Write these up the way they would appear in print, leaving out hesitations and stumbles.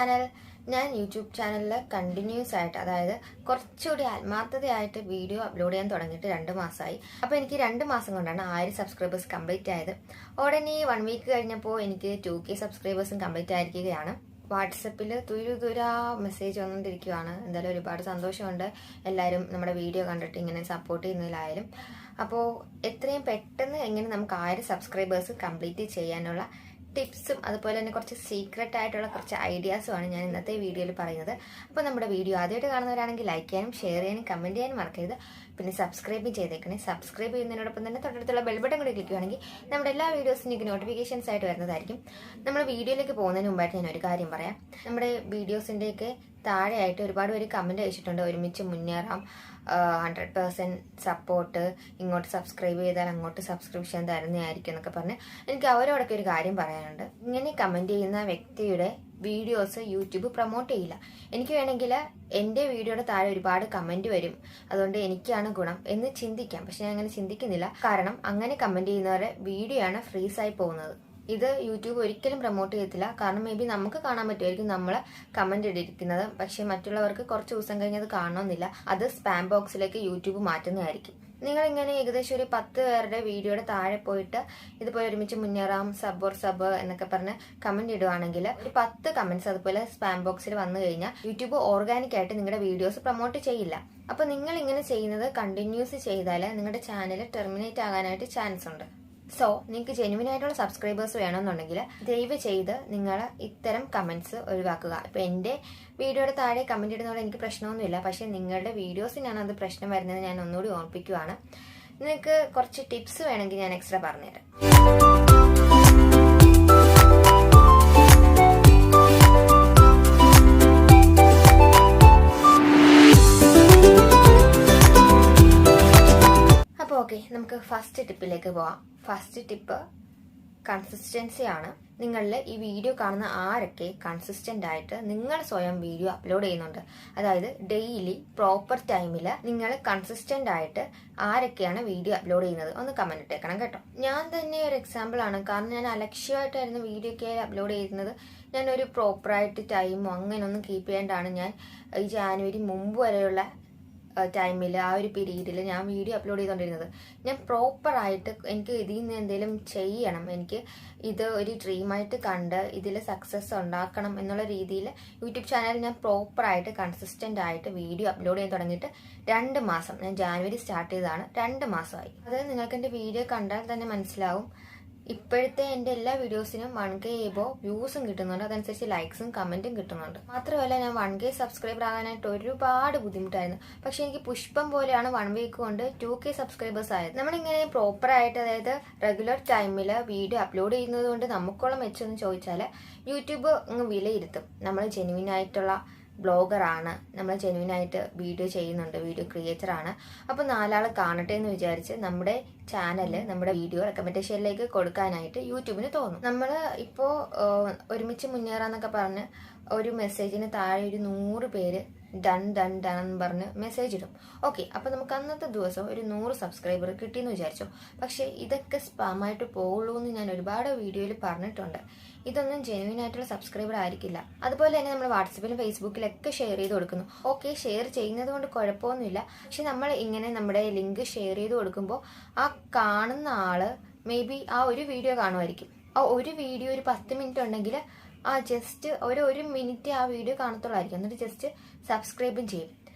Channel. ഞാൻ YouTube ചാനലിൽ continuous ആയിട്ട്, അതായത് കുറച്ചുകൂടി ആത്മാർത്ഥതയായിട്ട് വീഡിയോ അപ്ലോഡ് ചെയ്യാൻ തുടങ്ങിയിട്ട് 2 മാസമായി. അപ്പോൾ എനിക്ക് 2 മാസം കൊണ്ടാണ് 1000 സബ്സ്ക്രൈബേഴ്സ് കംപ്ലീറ്റ് ആയത്. ഉടനെ 1 വീക്ക് കഴിഞ്ഞപ്പോൾ എനിക്ക് 2K സബ്സ്ക്രൈബേഴ്സും കംപ്ലീറ്റ് ആയിരിക്കുകയാണ്. വാട്സപ്പിൽ തുരുതുരാ മെസ്സേജ് വന്നുകൊണ്ടിരിക്കുകയാണ്. എന്തായാലും ഒരുപാട് സന്തോഷമുണ്ട് എല്ലാവരും നമ്മുടെ വീഡിയോ കണ്ടിട്ട് ഇങ്ങനെ സപ്പോർട്ട് ചെയ്യുന്നതിലായാലും. അപ്പോൾ എത്രയും പെട്ടെന്ന് എങ്ങനെ നമുക്ക് 1000 സബ്സ്ക്രൈബേഴ്സ് കംപ്ലീറ്റ് ചെയ്യാനുള്ള ടിപ്സും അതുപോലെ തന്നെ കുറച്ച് സീക്രട്ട് ആയിട്ടുള്ള കുറച്ച് ഐഡിയാസുമാണ് ഞാൻ ഇന്നത്തെ വീഡിയോയിൽ പറയുന്നത്. അപ്പോൾ നമ്മുടെ വീഡിയോ ആദ്യമായിട്ട് കാണുന്നവരാണെങ്കിൽ ലൈക്ക് ചെയ്യാനും ഷെയർ ചെയ്യാനും കമൻറ്റ് ചെയ്യാനും മറക്കരുത്. പിന്നെ സബ്സ്ക്രൈബ് ചെയ്തേക്കണേ. സബ്സ്ക്രൈബ് ചെയ്യുന്നതിനോടൊപ്പം തന്നെ തൊട്ടടുത്തുള്ള ബെൽ ബട്ടൺ കൂടി ക്ലിക്ക് ചെയ്യുകയാണെങ്കിൽ നമ്മുടെ എല്ലാ വീഡിയോസിനും നോട്ടിഫിക്കേഷൻസ് ആയിട്ട് വരുന്നതായിരിക്കും. നമ്മൾ വീഡിയോയിലേക്ക് പോകുന്നതിന് മുമ്പായിട്ട് ഞാൻ ഒരു കാര്യം പറയാം. നമ്മുടെ വീഡിയോസിൻ്റെയൊക്കെ താഴെയായിട്ട് ഒരുപാട് പേര് കമൻറ്റ് അയച്ചിട്ടുണ്ട്, ഒരുമിച്ച് മുന്നേറാം, 100% സപ്പോർട്ട്, ഇങ്ങോട്ട് സബ്സ്ക്രൈബ് ചെയ്താൽ അങ്ങോട്ട് സബ്സ്ക്രിപ്ഷൻ തരുന്നതായിരിക്കും എന്നൊക്കെ പറഞ്ഞ് എനിക്ക് അവരോടൊക്കെ ഒരു കാര്യം പറയാനുണ്ട്. ഇങ്ങനെ കമൻറ്റ് ചെയ്യുന്ന വ്യക്തിയുടെ വീഡിയോസ് യൂട്യൂബ് പ്രൊമോട്ട് ചെയ്യില്ല. എനിക്ക് വേണമെങ്കിൽ എൻ്റെ വീഡിയോയുടെ താഴെ ഒരുപാട് കമൻറ്റ് വരും, അതുകൊണ്ട് എനിക്കാണ് ഗുണം എന്ന് ചിന്തിക്കാം. പക്ഷെ ഞാൻ അങ്ങനെ ചിന്തിക്കുന്നില്ല. കാരണം അങ്ങനെ കമൻറ്റ് ചെയ്യുന്നവരുടെ വീഡിയോ ആണ് ഫ്രീസായി പോകുന്നത്. ഇത് യൂട്യൂബ് ഒരിക്കലും പ്രൊമോട്ട് ചെയ്യത്തില്ല. കാരണം മേ ബി നമുക്ക് കാണാൻ പറ്റുമായിരിക്കും നമ്മൾ കമന്റ് ഇട്ടിരിക്കുന്നത്, പക്ഷെ മറ്റുള്ളവർക്ക് കുറച്ച് ദിവസം കഴിഞ്ഞ് അത് കാണണമെന്നില്ല. അത് സ്പാം ബോക്സിലേക്ക് യൂട്യൂബ് മാറ്റുന്നതായിരിക്കും. നിങ്ങൾ ഇങ്ങനെ ഏകദേശം ഒരു 10 പേരുടെ വീഡിയോയുടെ താഴെ പോയിട്ട് ഇതുപോലെ ഒരുമിച്ച് മുന്നേറാം, സബ് എന്നൊക്കെ പറഞ്ഞ് കമന്റ് ഇടുവാണെങ്കിൽ ഒരു 10 കമന്റ്സ് അതുപോലെ സ്പാം ബോക്സിൽ വന്നു കഴിഞ്ഞാൽ യൂട്യൂബ് ഓർഗാനിക് ആയിട്ട് നിങ്ങളുടെ വീഡിയോസ് പ്രൊമോട്ട് ചെയ്യില്ല. അപ്പൊ നിങ്ങൾ ഇങ്ങനെ ചെയ്യുന്നത് കണ്ടിന്യൂസ് ചെയ്താൽ നിങ്ങളുടെ ചാനൽ ടെർമിനേറ്റ് ആകാനായിട്ട് ചാൻസ് ഉണ്ട്. സോ നിങ്ങൾക്ക് ജെന്യുവൻ ആയിട്ടുള്ള സബ്സ്ക്രൈബേഴ്സ് വേണമെന്നുണ്ടെങ്കിൽ ദയവ് ചെയ്ത് നിങ്ങൾ ഇത്തരം കമന്റ്സ് ഒഴിവാക്കുക. ഇപ്പൊ എൻ്റെ വീഡിയോയുടെ താഴെ കമന്റ് ഇടുന്നതോടെ എനിക്ക് പ്രശ്നമൊന്നുമില്ല, പക്ഷെ നിങ്ങളുടെ വീഡിയോസിനാണ് അത് പ്രശ്നം വരുന്നത്. ഞാൻ ഒന്നുകൂടി ഓർപ്പിക്കുവാണ്. നിങ്ങൾക്ക് കുറച്ച് ടിപ്സ് വേണമെങ്കിൽ ഞാൻ എക്സ്ട്രാ പറഞ്ഞുതരാം. ഓക്കെ, നമുക്ക് ഫസ്റ്റ് ടിപ്പിലേക്ക് പോവാം. ഫസ്റ്റ് ടിപ്പ് കൺസിസ്റ്റൻസി ആണ്. നിങ്ങളിൽ ഈ വീഡിയോ കാണുന്ന ആരൊക്കെ കൺസിസ്റ്റന്റ് ആയിട്ട് നിങ്ങൾ സ്വയം വീഡിയോ അപ്ലോഡ് ചെയ്യുന്നുണ്ട്, അതായത് ഡെയിലി പ്രോപ്പർ ടൈമിൽ നിങ്ങൾ കൺസിസ്റ്റന്റ് ആയിട്ട് ആരൊക്കെയാണ് വീഡിയോ അപ്ലോഡ് ചെയ്യുന്നത് ഒന്ന് കമന്റ് ഇട്ടേക്കണം കേട്ടോ. ഞാൻ തന്നെ ഒരു എക്സാമ്പിൾ ആണ്. കാരണം ഞാൻ അലക്ഷ്യമായിട്ടായിരുന്നു വീഡിയോ ഒക്കെ അപ്ലോഡ് ചെയ്യുന്നത്. ഞാൻ ഒരു പ്രോപ്പറായിട്ട് ടൈമോ അങ്ങനെയൊന്നും കീപ്പ് ചെയ്യാണ്ടാണ് ഞാൻ ഈ ജാനുവരി മുമ്പ് വരെയുള്ള ടൈമിൽ ആ ഒരു പീരീഡിൽ ഞാൻ വീഡിയോ അപ്ലോഡ് ചെയ്തുകൊണ്ടിരുന്നത്. ഞാൻ പ്രോപ്പറായിട്ട് എനിക്ക് ഇതിൽ നിന്ന് എന്തെങ്കിലും ചെയ്യണം, എനിക്ക് ഇത് ഒരു ഡ്രീമായിട്ട് കണ്ട് ഇതിൽ സക്സസ് ഉണ്ടാക്കണം എന്നുള്ള രീതിയിൽ യൂട്യൂബ് ചാനൽ ഞാൻ പ്രോപ്പറായിട്ട് കൺസിസ്റ്റന്റ് ആയിട്ട് വീഡിയോ അപ്ലോഡ് ചെയ്യാൻ തുടങ്ങിയിട്ട് 2 മാസം. ഞാൻ ജാനുവരി സ്റ്റാർട്ട് ചെയ്തതാണ്, 2 മാസമായി. അത് നിങ്ങൾക്ക് എൻ്റെ വീഡിയോ കണ്ടാൽ തന്നെ മനസ്സിലാവും. ഇപ്പോഴത്തെ എൻ്റെ എല്ലാ വീഡിയോസിനും 1K എബോ വ്യൂസും കിട്ടുന്നുണ്ട്, അതനുസരിച്ച് ലൈക്സും കമന്റും കിട്ടുന്നുണ്ട്. മാത്രമല്ല ഞാൻ 1K സബ്സ്ക്രൈബർ ആകാനായിട്ട് ഒരുപാട് ബുദ്ധിമുട്ടായിരുന്നു. പക്ഷെ എനിക്ക് പുഷ്പം പോലെയാണ് 1 വീക്ക് കൊണ്ട് 2K സബ്സ്ക്രൈബേഴ്സ് ആയത്. നമ്മളിങ്ങനെ പ്രോപ്പറായിട്ട്, അതായത് റെഗുലർ ടൈമിൽ വീഡിയോ അപ്ലോഡ് ചെയ്യുന്നത് കൊണ്ട് നമുക്കുള്ള മെച്ചമെന്ന് ചോദിച്ചാൽ യൂട്യൂബ് വിലയിരുത്തും. നമ്മൾ ജെന്യുവൻ ആയിട്ടുള്ള ബ്ലോഗറാണ്, നമ്മൾ ജെന്യുവൻ ആയിട്ട് വീഡിയോ ചെയ്യുന്നുണ്ട്, വീഡിയോ ക്രിയേറ്റർ ആണ്. അപ്പോൾ 4 ആൾ കാണട്ടെ എന്ന് വിചാരിച്ച് നമ്മുടെ ചാനല്, നമ്മുടെ വീഡിയോ റെക്കമെൻഡേഷനിലേക്ക് കൊടുക്കാനായിട്ട് യൂട്യൂബിന് തോന്നും. നമ്മൾ ഇപ്പോൾ ഒരുമിച്ച് മുന്നേറാന്നൊക്കെ പറഞ്ഞ് ഒരു മെസ്സേജിന് താഴെ ഒരു 100 പേര് ഡൺ എന്ന് പറഞ്ഞ് മെസ്സേജ് ഇടും. ഓക്കെ, അപ്പൊ നമുക്ക് അന്നത്തെ ദിവസം ഒരു 100 സബ്സ്ക്രൈബർ കിട്ടിയെന്ന് വിചാരിച്ചു. പക്ഷെ ഇതൊക്കെ സ്പാമായിട്ട് പോകുള്ളൂ എന്ന് ഞാൻ ഒരുപാട് വീഡിയോയിൽ പറഞ്ഞിട്ടുണ്ട്. ഇതൊന്നും ജെന്യുവൻ ആയിട്ടുള്ള സബ്സ്ക്രൈബർ ആയിരിക്കില്ല. അതുപോലെ തന്നെ നമ്മൾ വാട്സപ്പിലും ഫേസ്ബുക്കിലൊക്കെ ഷെയർ ചെയ്ത് കൊടുക്കുന്നു. ഓക്കെ, ഷെയർ ചെയ്യുന്നത് കൊണ്ട് കുഴപ്പമൊന്നുമില്ല. പക്ഷെ നമ്മൾ ഇങ്ങനെ നമ്മുടെ ലിങ്ക് ഷെയർ ചെയ്ത് കൊടുക്കുമ്പോൾ ആ കാണുന്ന ആള് മേ ബി ആ ഒരു വീഡിയോ കാണുമായിരിക്കും. ആ ഒരു വീഡിയോ ഒരു 10 മിനിറ്റ് ഉണ്ടെങ്കിൽ ആ ജസ്റ്റ് ഒരു മിനിറ്റ് ആ വീഡിയോ കാണത്തുള്ളായിരിക്കും. എന്നിട്ട് ജസ്റ്റ് സബ്സ്ക്രൈബും ചെയ്യും.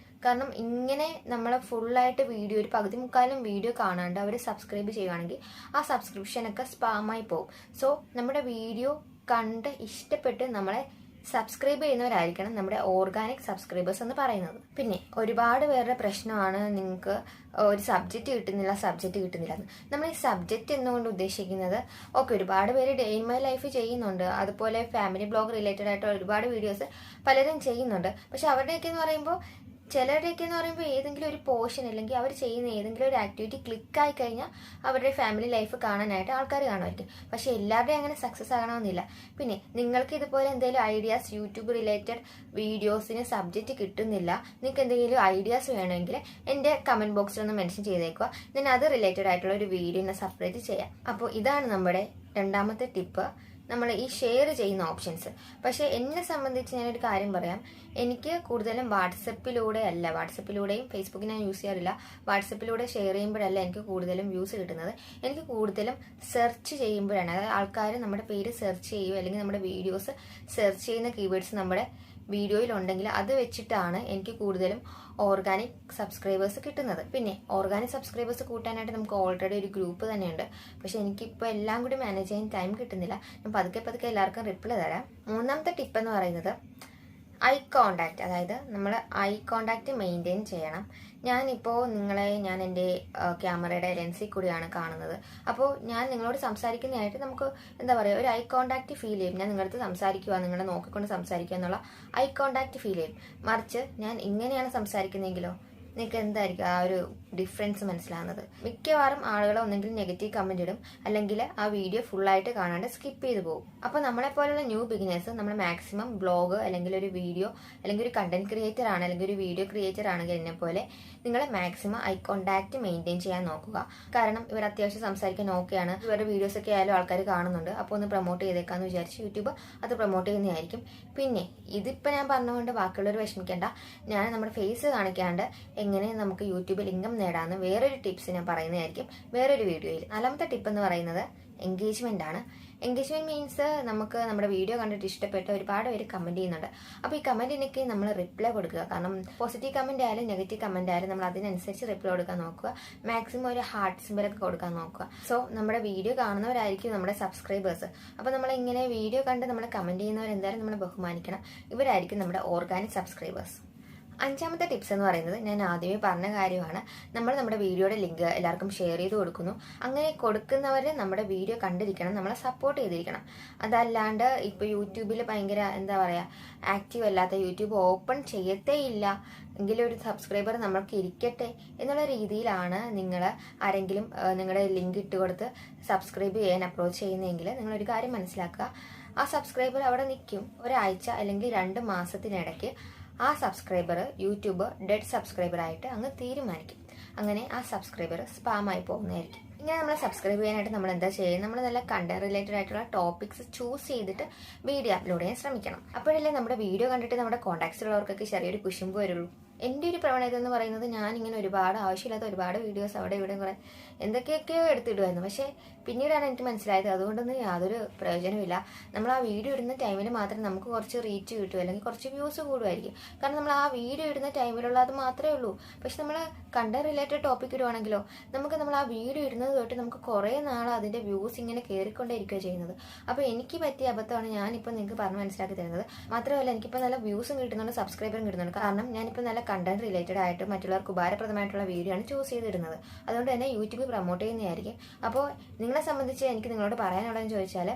കാരണം ഇങ്ങനെ നമ്മൾ ഫുള്ളായിട്ട് വീഡിയോ ഒരു 10-15 വീഡിയോ കാണാണ്ട് അവർ സബ്സ്ക്രൈബ് ചെയ്യുകയാണെങ്കിൽ ആ സബ്സ്ക്രിപ്ഷനൊക്കെ സ്പാമായി പോകും. സോ നമ്മുടെ വീഡിയോ കണ്ട് ഇഷ്ടപ്പെട്ട് നമ്മളെ സബ്സ്ക്രൈബ് ചെയ്യുന്നവരായിരിക്കണം നമ്മുടെ ഓർഗാനിക് സബ്സ്ക്രൈബേഴ്സ് എന്ന് പറയുന്നത്. പിന്നെ ഒരുപാട് പേരുടെ പ്രശ്നമാണ് നിങ്ങൾക്ക് ഒരു സബ്ജക്റ്റ് കിട്ടുന്നില്ല എന്ന്. നമ്മൾ ഈ സബ്ജക്റ്റ് എന്നുകൊണ്ട് ഉദ്ദേശിക്കുന്നത്, ഓക്കെ, ഒരുപാട് പേര് ഡേ ഇൻ മൈ ലൈഫ് ചെയ്യുന്നുണ്ട്, അതുപോലെ ഫാമിലി ബ്ലോഗ് റിലേറ്റഡ് ആയിട്ട് ഒരുപാട് വീഡിയോസ് പലരും ചെയ്യുന്നുണ്ട്. പക്ഷെ അവരുടെയൊക്കെ എന്ന് പറയുമ്പോൾ ചിലരുടെയൊക്കെ എന്ന് പറയുമ്പോൾ ഏതെങ്കിലും ഒരു പോർഷൻ അല്ലെങ്കിൽ അവർ ചെയ്യുന്ന ഏതെങ്കിലും ഒരു ആക്ടിവിറ്റി ക്ലിക്കായി കഴിഞ്ഞാൽ അവരുടെ ഫാമിലി ലൈഫ് കാണാനായിട്ട് ആൾക്കാർ കാണുമായിരിക്കും. പക്ഷെ എല്ലാവരുടെയും അങ്ങനെ സക്സസ് ആകണമെന്നില്ല. പിന്നെ നിങ്ങൾക്ക് ഇതുപോലെ എന്തെങ്കിലും ഐഡിയാസ് യൂട്യൂബ് റിലേറ്റഡ് വീഡിയോസിന് സബ്ജക്റ്റ് കിട്ടുന്നില്ല, നിങ്ങൾക്ക് എന്തെങ്കിലും ഐഡിയാസ് വേണമെങ്കിൽ എൻ്റെ കമന്റ് ബോക്സിലൊന്ന് മെൻഷൻ ചെയ്തേക്കുക. ഞാൻ അത് റിലേറ്റഡ് ആയിട്ടുള്ള ഒരു വീഡിയോ സെപ്പറേറ്റ് ചെയ്യാം. അപ്പോൾ ഇതാണ് നമ്മുടെ രണ്ടാമത്തെ ടിപ്പ്. നമ്മൾ ഈ ഷെയർ ചെയ്യുന്ന ഓപ്ഷൻസ്. പക്ഷേ എന്നെ സംബന്ധിച്ച് ഞാനൊരു കാര്യം പറയാം, എനിക്ക് കൂടുതലും വാട്സപ്പിലൂടെയും ഫേസ്ബുക്ക് ഞാൻ യൂസ് ചെയ്യാറില്ല, വാട്സപ്പിലൂടെ ഷെയർ ചെയ്യുമ്പോഴല്ല എനിക്ക് കൂടുതലും വ്യൂസ് കിട്ടുന്നത്. എനിക്ക് കൂടുതലും സെർച്ച് ചെയ്യുമ്പോഴാണ്, അതായത് ആൾക്കാർ നമ്മുടെ പേര് സെർച്ച് ചെയ്യുക അല്ലെങ്കിൽ നമ്മുടെ വീഡിയോസ് സെർച്ച് ചെയ്യുന്ന കീവേഡ്സ് നമ്മുടെ വീഡിയോയിലുണ്ടെങ്കിൽ അത് വെച്ചിട്ടാണ് എനിക്ക് കൂടുതലും ഓർഗാനിക് സബ്സ്ക്രൈബേഴ്സ് കിട്ടുന്നത്. പിന്നെ ഓർഗാനിക് സബ്സ്ക്രൈബേഴ്സ് കൂട്ടാനായിട്ട് നമുക്ക് ഓൾറെഡി ഒരു ഗ്രൂപ്പ് തന്നെയുണ്ട്. പക്ഷെ എനിക്കിപ്പോൾ എല്ലാം കൂടി മാനേജ് ചെയ്യാൻ ടൈം കിട്ടുന്നില്ല. ഞാൻ പതുക്കെ എല്ലാവർക്കും റിപ്ലൈ തരാം. മൂന്നാമത്തെ ടിപ്പ് എന്ന് പറയുന്നത് ഐ കോണ്ടാക്ട്, അതായത് നമ്മൾ ഐ കോണ്ടാക്ട് മെയിൻറ്റെയിൻ ചെയ്യണം. ഞാൻ എൻ്റെ ക്യാമറയുടെ ലെൻസിൽ കൂടിയാണ് കാണുന്നത്. അപ്പോൾ ഞാൻ നിങ്ങളോട് സംസാരിക്കുന്നതായിട്ട് നമുക്ക് എന്താ പറയുക, ഒരു ഐ കോണ്ടാക്ട് ഫീൽ ചെയ്യും. ഞാൻ നിങ്ങളടുത്ത് സംസാരിക്കുക, നിങ്ങളെ നോക്കിക്കൊണ്ട് സംസാരിക്കുക എന്നുള്ള ഐ കോണ്ടാക്ട് ഫീൽ ചെയ്യും. മറിച്ച് ഞാൻ ഇങ്ങനെയാണ് സംസാരിക്കുന്നതെങ്കിലോ നിങ്ങൾക്ക് എന്തായിരിക്കും ആ ഒരു ഡിഫറൻസ് മനസ്സിലാകുന്നത്? മിക്കവാറും ആളുകൾ ഒന്നെങ്കിൽ നെഗറ്റീവ് കമന്റ് ഇടും, അല്ലെങ്കിൽ ആ വീഡിയോ ഫുള്ളായിട്ട് കാണാണ്ട് സ്കിപ്പ് ചെയ്ത് പോകും. അപ്പോൾ നമ്മളെപ്പോലുള്ള ന്യൂ ബിഗിനേഴ്സ് നമ്മൾ മാക്സിമം ബ്ലോഗ് അല്ലെങ്കിൽ ഒരു വീഡിയോ അല്ലെങ്കിൽ ഒരു കണ്ടന്റ് ക്രിയേറ്റർ ആണ് അല്ലെങ്കിൽ ഒരു വീഡിയോ ക്രിയേറ്റർ ആണെങ്കിൽ എന്നെ പോലെ നിങ്ങൾ മാക്സിമം ഐ കോണ്ടാക്ട് മെയിൻറ്റെയിൻ ചെയ്യാൻ നോക്കുക. കാരണം ഇവർ അത്യാവശ്യം സംസാരിക്കാൻ ഓക്കെയാണ്, ഇവരുടെ വീഡിയോസ് ഒക്കെ ആയാലും ആൾക്കാർ കാണുന്നുണ്ട്, അപ്പോൾ ഒന്ന് പ്രൊമോട്ട് ചെയ്തേക്കാന്ന് വിചാരിച്ച് യൂട്യൂബ് അത് പ്രൊമോട്ട് ചെയ്യുന്നതായിരിക്കും. പിന്നെ ഇതിപ്പോൾ ഞാൻ പറഞ്ഞുകൊണ്ട് ബാക്കിയുള്ളവർ വിഷമിക്കേണ്ട, ഞാൻ നമ്മുടെ ഫേസ് കാണിക്കാണ്ട് എങ്ങനെ നമുക്ക് യൂട്യൂബിൽ ഇൻകം നേടാമെന്ന് വേറൊരു ടിപ്സ് ഞാൻ പറയുന്നതായിരിക്കും വേറൊരു വീഡിയോയിൽ. നാലാമത്തെ ടിപ്പ് എന്ന് പറയുന്നത് എൻഗേജ്മെന്റ് ആണ്. എൻഗേജ്മെന്റ് മീൻസ് നമുക്ക് നമ്മുടെ വീഡിയോ കണ്ടിട്ട് ഇഷ്ടപ്പെട്ട ഒരുപാട് പേര് കമന്റ് ചെയ്യുന്നുണ്ട്. അപ്പോൾ ഈ കമന്റിനൊക്കെ നമ്മൾ റിപ്ലൈ കൊടുക്കുക. കാരണം പോസിറ്റീവ് കമന്റ് ആയാലും നെഗറ്റീവ് കമന്റ് ആയാലും നമ്മൾ അതിനനുസരിച്ച് റിപ്ലൈ കൊടുക്കാൻ നോക്കുക. മാക്സിമം ഒരു ഹാർട്ട് സിമ്പലൊക്കെ കൊടുക്കാൻ നോക്കുക. സോ നമ്മുടെ വീഡിയോ കാണുന്നവരായിരിക്കും നമ്മുടെ സബ്സ്ക്രൈബേഴ്സ്. അപ്പോൾ നമ്മൾ ഇങ്ങനെ വീഡിയോ കണ്ട് നമ്മൾ കമന്റ് ചെയ്യുന്നവരെന്തായാലും നമ്മൾ ബഹുമാനിക്കണം. ഇവരായിരിക്കും നമ്മുടെ ഓർഗാനിക് സബ്സ്ക്രൈബേഴ്സ്. അഞ്ചാമത്തെ ടിപ്സ് എന്ന് പറയുന്നത് ഞാൻ ആദ്യമേ പറഞ്ഞ കാര്യമാണ്. നമ്മൾ നമ്മുടെ വീഡിയോയുടെ ലിങ്ക് എല്ലാവർക്കും ഷെയർ ചെയ്ത് കൊടുക്കുന്നു. അങ്ങനെ കൊടുക്കുന്നവർ നമ്മുടെ വീഡിയോ കണ്ടിരിക്കണം, നമ്മളെ സപ്പോർട്ട് ചെയ്തിരിക്കണം. അതല്ലാണ്ട് ഇപ്പോൾ യൂട്യൂബിൽ ഭയങ്കര എന്താ പറയുക ആക്റ്റീവ് അല്ലാത്ത, യൂട്യൂബ് ഓപ്പൺ ചെയ്യത്തേ ഇല്ല എങ്കിലും ഒരു സബ്സ്ക്രൈബർ നമ്മൾക്ക് ഇരിക്കട്ടെ എന്നുള്ള രീതിയിലാണ് നിങ്ങൾ ആരെങ്കിലും നിങ്ങളുടെ ലിങ്ക് ഇട്ട് കൊടുത്ത് സബ്സ്ക്രൈബ് ചെയ്യാൻ അപ്രോച്ച് ചെയ്യുന്നതെങ്കിൽ നിങ്ങളൊരു കാര്യം മനസ്സിലാക്കുക, ആ സബ്സ്ക്രൈബർ അവിടെ നിൽക്കും. ഒരാഴ്ച അല്ലെങ്കിൽ 2 മാസത്തിനിടയ്ക്ക് ആ സബ്സ്ക്രൈബർ യൂട്യൂബ് ഡെഡ് സബ്സ്ക്രൈബർ ആയിട്ട് അങ്ങ് തീരുമാനിക്കും. അങ്ങനെ ആ സബ്സ്ക്രൈബർ സ്പാമായി പോകുന്നതായിരിക്കും. ഇങ്ങനെ നമ്മൾ സബ്സ്ക്രൈബ് ചെയ്യാനായിട്ട് നമ്മൾ എന്താ ചെയ്യുക, നമ്മൾ നല്ല കണ്ടന്റ് റിലേറ്റഡ് ആയിട്ടുള്ള ടോപ്പിക്സ് ചൂസ് ചെയ്തിട്ട് വീഡിയോ അപ്ലോഡ് ചെയ്യാൻ ശ്രമിക്കണം. അപ്പോഴല്ലേ നമ്മുടെ വീഡിയോ കണ്ടിട്ട് നമ്മുടെ കോൺടാക്ട്സ് ഉള്ളവർക്കൊക്കെ ചെറിയൊരു കുശുമ്പ് വരുള്ളൂ. എൻ്റെ ഒരു പ്രവണത എന്ന് പറയുന്നത് ഞാനിങ്ങനെ ഒരുപാട് ആവശ്യമില്ലാത്ത ഒരുപാട് വീഡിയോസ് അവിടെ ഇവിടെ കുറെ എന്തൊക്കെയൊക്കെയോ എടുത്തിടുമായിരുന്നു. പക്ഷേ പിന്നീടാണ് എനിക്ക് മനസ്സിലായത് അതുകൊണ്ടൊന്നും യാതൊരു പ്രയോജനമില്ല. നമ്മൾ ആ വീഡിയോ ഇടുന്ന ടൈമിൽ മാത്രം നമുക്ക് കുറച്ച് റീച്ച് കിട്ടും അല്ലെങ്കിൽ കുറച്ച് വ്യൂസ് കൂടുമായിരിക്കും. കാരണം നമ്മൾ ആ വീഡിയോ ഇടുന്ന ടൈമിലുള്ള അത് മാത്രമേ ഉള്ളൂ. പക്ഷെ നമ്മൾ കണ്ടന്റ് റിലേറ്റഡ് ടോപ്പിക് ഇടുവാണെങ്കിലോ നമ്മൾ ആ വീഡിയോ ഇടുന്നത് തൊട്ട് നമുക്ക് കുറേ നാൾ അതിൻ്റെ വ്യൂസ് ഇങ്ങനെ കയറിക്കൊണ്ടേയിരിക്കുക ചെയ്യുന്നത്. അപ്പോൾ എനിക്ക് പറ്റിയ അബദ്ധമാണ് ഞാനിപ്പോൾ നിങ്ങൾക്ക് പറഞ്ഞ് മനസ്സിലാക്കി തരുന്നത്. മാത്രമല്ല എനിക്കിപ്പോൾ നല്ല വ്യൂസും കിട്ടുന്നുണ്ട്, സബ്സ്ക്രൈബറും കിട്ടുന്നുണ്ട്. കാരണം ഞാനിപ്പോൾ നല്ല കണ്ടന്റ് റിലേറ്റഡ് ആയിട്ട് മറ്റുള്ളവർക്ക് ഉപകാരപ്രദമായിട്ടുള്ള വീഡിയോ ആണ് ചൂസ് ചെയ്തിടുന്നത്. അതുകൊണ്ട് തന്നെ യൂട്യൂബ് പ്രൊമോട്ട് ചെയ്യുന്നതായിരിക്കും. അപ്പോൾ നിങ്ങളെ സംബന്ധിച്ച് എനിക്ക് നിങ്ങളോട് പറയാനുള്ളതെന്ന് ചോദിച്ചാൽ,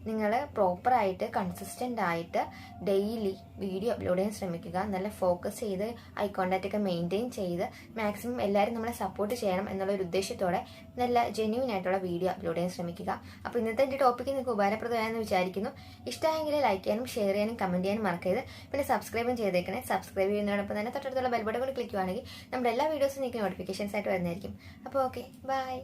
നിങ്ങൾ പ്രോപ്പറായിട്ട് കൺസിസ്റ്റൻ്റ് ആയിട്ട് ഡെയിലി വീഡിയോ അപ്ലോഡ് ചെയ്യാൻ ശ്രമിക്കുക. നല്ല ഫോക്കസ് ചെയ്ത് ഐ കോണ്ടാക്റ്റ് ഒക്കെ മെയിൻറ്റെയിൻ ചെയ്ത് മാക്സിമം എല്ലാവരും നമ്മളെ സപ്പോർട്ട് ചെയ്യണം എന്നുള്ളൊരു ഉദ്ദേശത്തോടെ നല്ല ജെന്യൂൻ ആയിട്ടുള്ള വീഡിയോ അപ്ലോഡ് ചെയ്യാൻ ശ്രമിക്കുക. അപ്പോൾ ഇന്നത്തെ എൻ്റെ ടോപ്പിക്ക് നിങ്ങൾക്ക് ഉപകാരപ്രദമായെന്ന് വിചാരിക്കുന്നു. ഇഷ്ടമായെങ്കിൽ ലൈക്ക് ചെയ്യാനും ഷെയർ ചെയ്യാനും കമൻറ്റ് ചെയ്യാനും മറക്കരുത്. പിന്നെ സബ്സ്ക്രൈബും ചെയ്തേക്കണേ. സബ്സ്ക്രൈബ് ചെയ്യുന്നതോടൊപ്പം തന്നെ തൊട്ടടുത്തുള്ള ബെൽ ബട്ടൺ കൂടി ക്ലിക്ക് ചെയ്യുകയാണെങ്കിൽ നമ്മുടെ എല്ലാ വീഡിയോസും നിങ്ങൾക്ക് നോട്ടിഫിക്കേഷൻസ് ആയിട്ട് വരുന്നതായിരിക്കും. അപ്പോൾ ഓക്കെ, ബൈ.